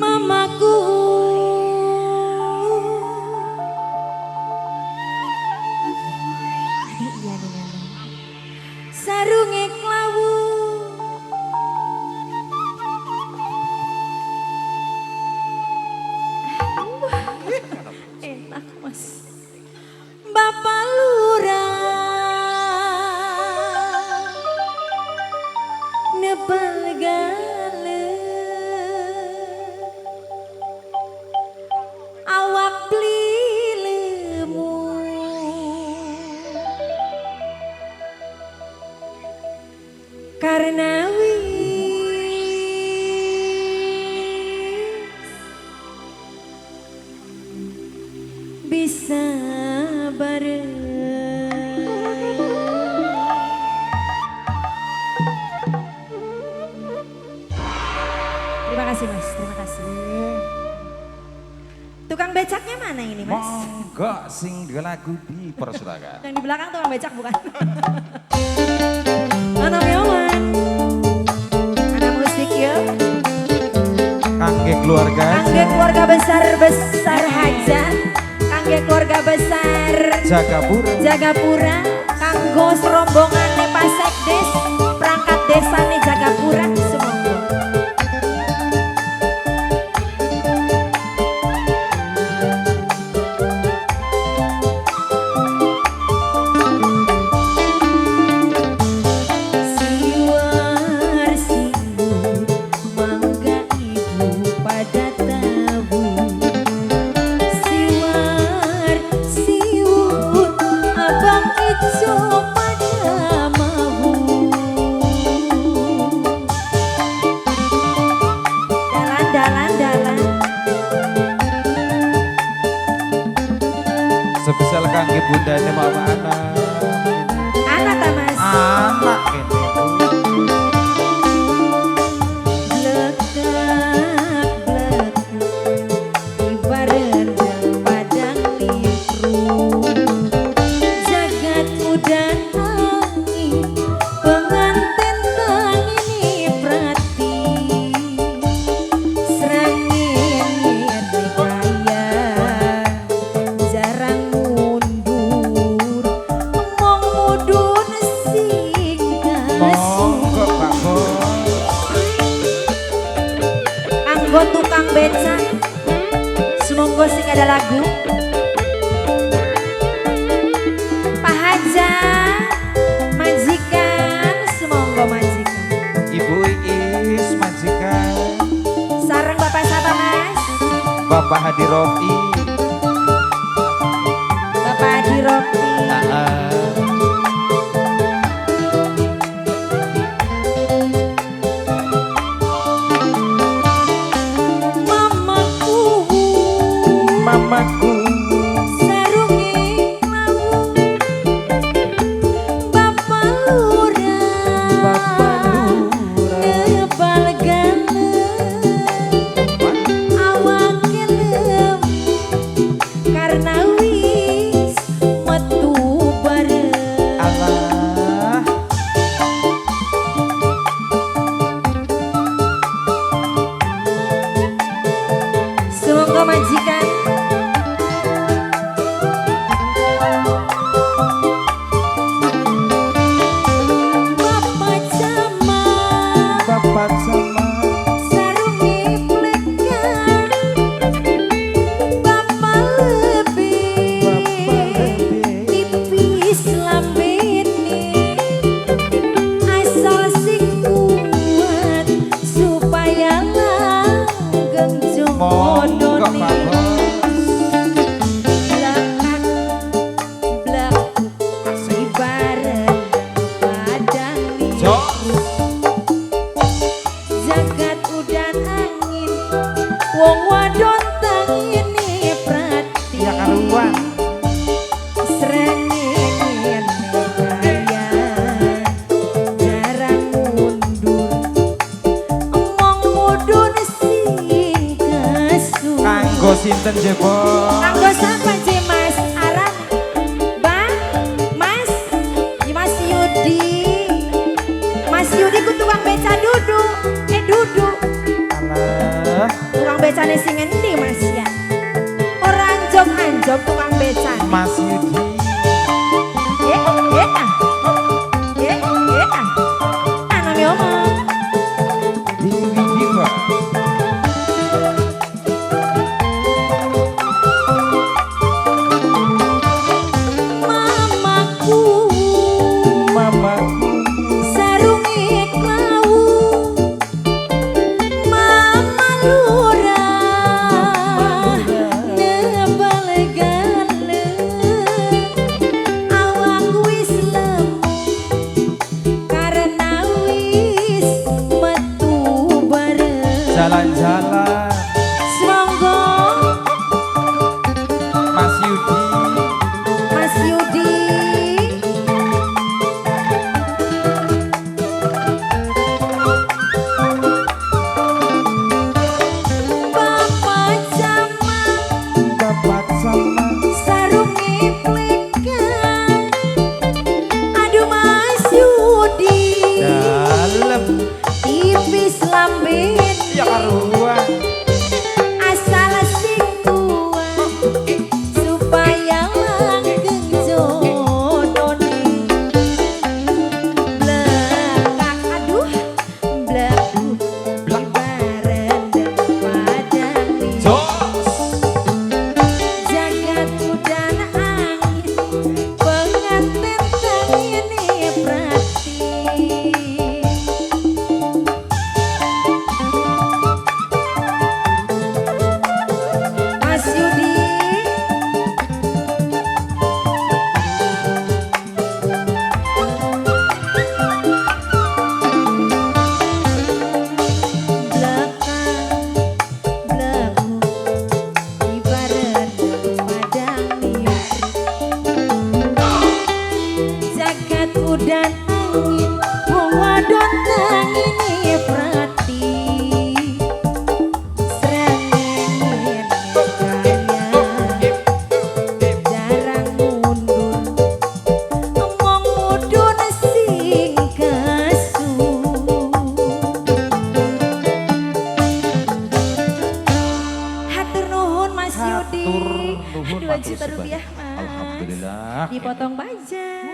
Mamaku iya dengan sarunge klawu enak mas Bapak Lurah nebal gale awak plilemu karena bisa bareng. Terima kasih mas, terima kasih. Tukang becaknya mana ini mas? Monggo sing dua lagu dipersilakan. Yang di belakang tukang becak bukan? Anak Yoman, anak musik yuk. Kangge keluarga. Kangge keluarga besar hajat. Kangge keluarga besar Jagapura. Kanggo rombongan Pasekdes perangkat desa Jagapura semua. Spesial kangge bundane mama anak. Anak ta mas? Anak kene. Ibarat padang liru jagat udan angin pengantin tangini prati serangin kaya jarang mundur ngomong mudun sing Monggo Pak Bos. anggo tukang becak semoga sing ada lagu Pak Haja majikan semoga majikan Ibu Iis majikan. sareng Bapak siapa mas? Bapak Hadi Rofi. Bapak Hadi Rofi. Mamaku. Sarunge klawu Bapak Lurah nebal gale awak lem karena wis metu bareng. Allah. Semoga majikan Bapak Camat Bapak sama. sarunge plekan Bapak lebih tipis lambene asal sing kuat supaya langgeng Monggo Pak jomodone Bos. belakang ibarat padang Jok. jagat udan angin wong wadon tangini prati Ya karuan. srengenge kaya jarang mundur omong mudun sing kesu Kanggo sinten jebol? kanggo sapa je mas aran bang mas Mas Yudi ku tukang beca duduk. Duduk. Alah. Tukang becane sing